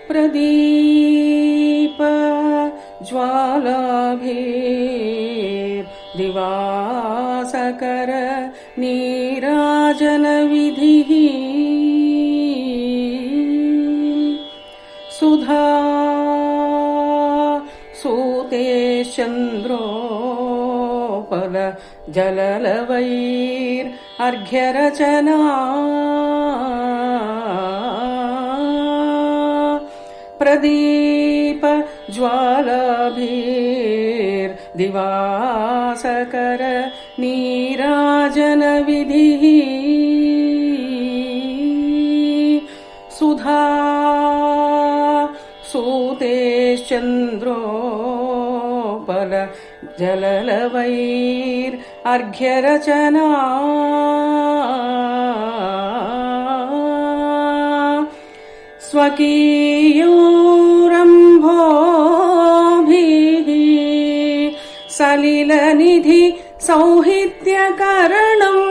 प्रदीप ज्वालाभिर्दिवासकर नीराजन विधिः सुधा सूतेश्चन्द्रोपल जललवैर्अर्घ्यरचना प्रदीप ज्वालाभिर्दिवासकर नीराजन विधिः सुधा सूतेश्चन्द्रोपल जललवैर्अर्घ्यरचना स्वकीयोरम्भोभिः सलिलनिधि सौहित्यकरणम्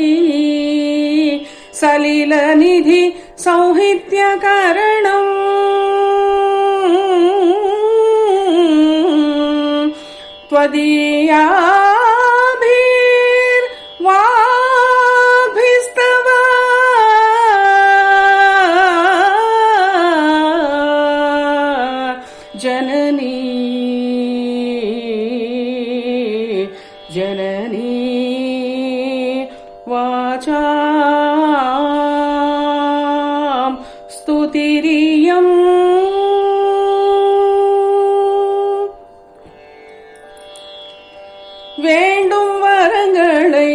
स्वकीयोरम्भोभिः सलिलनिधि सौहित्यकरणम् त्वदीयाभिर्वाभिस्तव जननी जननी वाचां स्तुतिरियम् வேண்டும் வரங்களை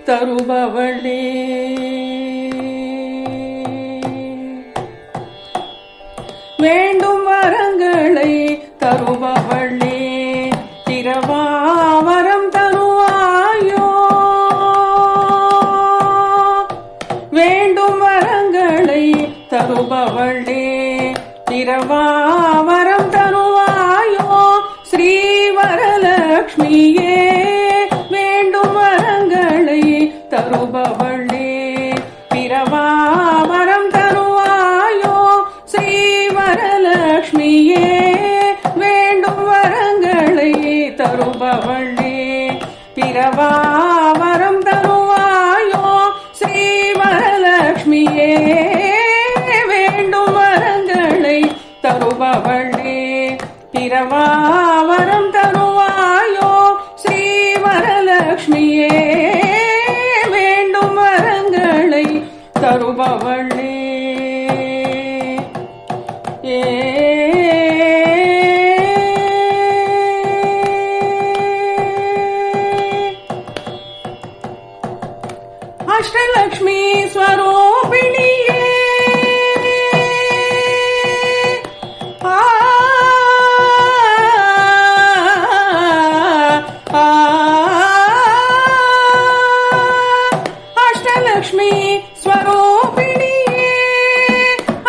தருபவளே வேண்டும் வரங்களை தருபவளே திரவாவரம் தருவாயோ வேண்டும் வரங்களை தருபவளே திரவாவரம் தருவாயோ ஸ்ரீ வரலக்ஷ்மியே வேண்டும் வரங்களை தருபவளே திரவாவரம் தருவாயோ ஸ்ரீ வரலக்ஷ்மியே வேண்டும் வரங்களை தருபவளே திரவாவரம் தருவாயோ ஸ்ரீ வரலக்ஷ்மியே வேண்டும் வரங்களை தருபவளே திரவாவரம் தருவாயோ ஸ்ரீ வரலக்ஷ்மியே வேண்டும் வரங்களை தருபவளே अष्टलक्ष्मी स्वरूपिणिये अष्टलक्ष्मी स्वरूपिणिये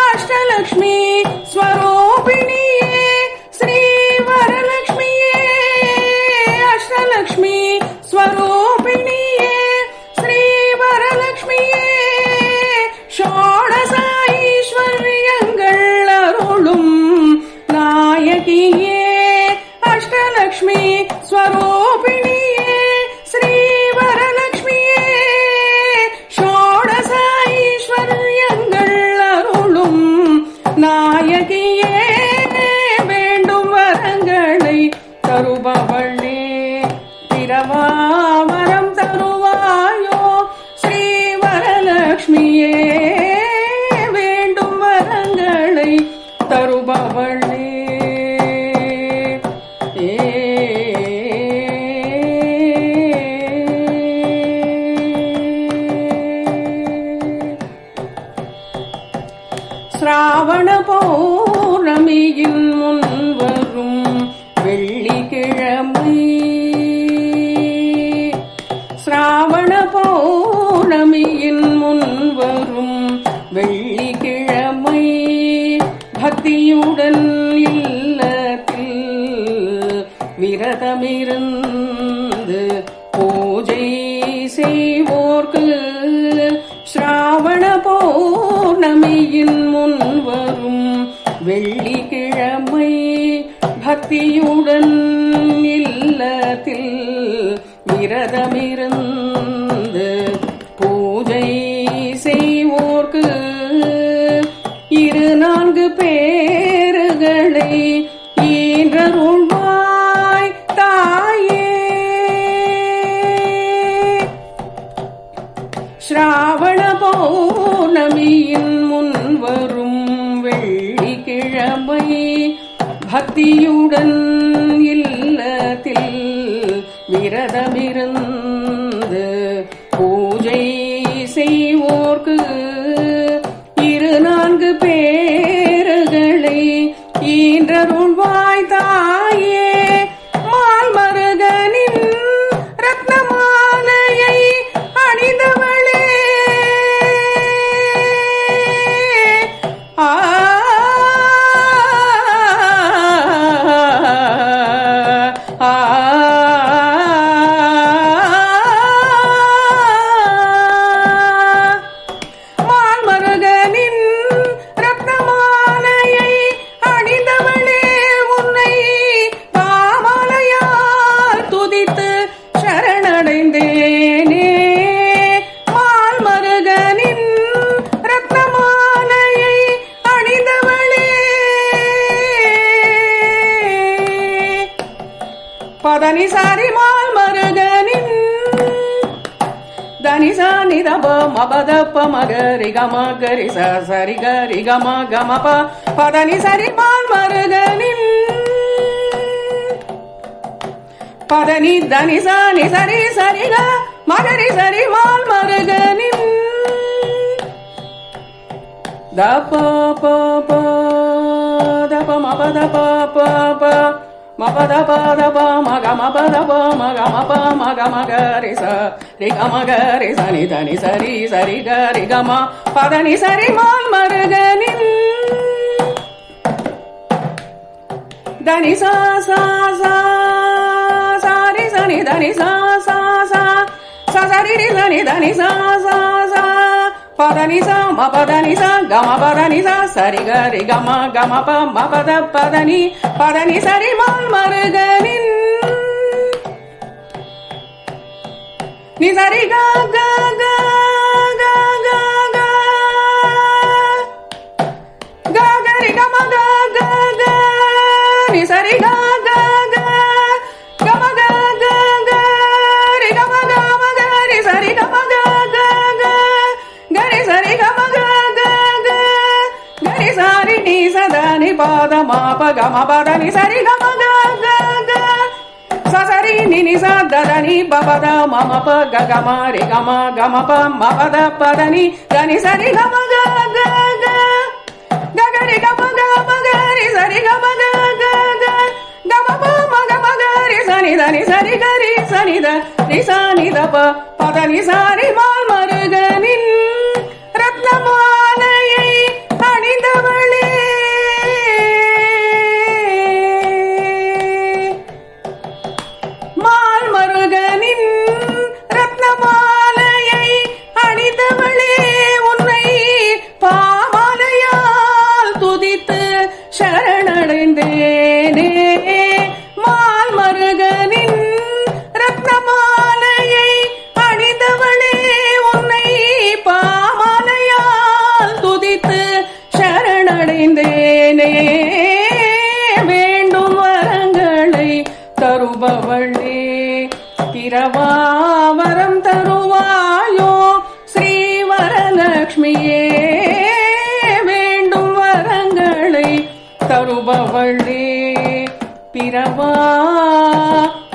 अष्टलक्ष्मी स्वरूपिणिये श्री वरलक्ष्मिये अष्टलक्ष्मी स्वरूपिणिये श्री वरलक्ष्मिये षोडशैश्वर्यங்கள் அருளும் நாயகியே अष्टलक्ष्मी स्वरूपिणिये श्री वरलक्ष्मिये षोडशैश्वर्यங்கள் அருளும் நாயகியே வேண்டும் வரங்களை தருபவளே திரவாவரம் தருவாயோ ஸ்ரீ வரலக்ஷ்மியே வேண்டும் வரங்களை தருபவளே श्रावण पौर्णमिயின் முன்வரும் வெள்ளிக்கிழமை श्रावण पौर्णमिயின் முன்வரும் வெள்ளிக்கிழமை பக்தியுடன் இல்லத்தில் விரதமிருந்து பூஜை பௌர்ணமியின் முன்வரும் வெள்ளிக்கிழமை பக்தியுடன் இல்லத்தில் விரதமிருந்து பூஜை செய்வோர்க்கு 4 பேறுகளை ஈன்றருள்வாய் தாயே. ஸ்ராவண பௌர்ணமியின் முன்வரும் வெள்ளிக்கிழமை பக்தியுடன் இல்லத்தில் விரதமிருந்து பூஜை செய்வோர்க்கு 4 பேறுகளை ஈன்றருள்வாய் தாயே. மால்மருகனின் ரத்னமாலையை அணிந்தவளே, பதனி சாரி மால் மருகனின் தனி சானி தப மபதப்ப மகரி கம கரி சரி கரி கம கமப பதனி சரி மால் மருகனின் பதனி தனி சானி சரி சரி க மகரி சரி மால் மருகனின் தப ப ப தப மபத ப ப ப மபதபதப மகமபதப மகமப மகமகரி சரி கமகரி சனி தனி சரி சரி கரி கம பதனி சரி மால் மருகனின் தனி சா சா சா சாரி சனி தனி சா சா சா சரி சனி தனி சா சா சா பதனி சா மபதனி சா கம பதனி சா சரி கரி கம கம ப மபத பதனி பதனி சரி மால் மருகனின் நி சரி க க க க க க க கரி கம க க க நி சரி க க க கம க க க ரி கம க ம க ரி சரி கம க க க கரி சரி கம க க க கரி சாரி நீ சதனி பாத மாப கம பதனி சரி கம க க க சரி நினி சதனி பபத மம ப க கம ரி கம கம ப மபத பதனி தனி சரி கம க க க கரி கம க ம க ரி சரி கம க க க கம ப ம க ம க ரி சனி தனி சரி கரி சனி த ரி சனி த ப பதனி சரி மால் மருகனின் ரத்னமாலையை அணிந்தவளே. மால் மருகனின் ரத்னமாலையை அணிந்தவளே, உன்னை பாமாலையால் துதித்து சரணடைந்தேனே. மால் மருகனின் ரத்னமாலையை அணிந்தவளே, உன்னை பாமாலையால் துதித்து சரணடைந்தேனே. வேண்டும் வரங்களை தருபவளே, பிறவாவரம் தருவாயோ ஸ்ரீவரலக்ஷ்மியே. வேண்டும் வரங்களை தருபவளே, பிறவா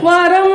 வரம்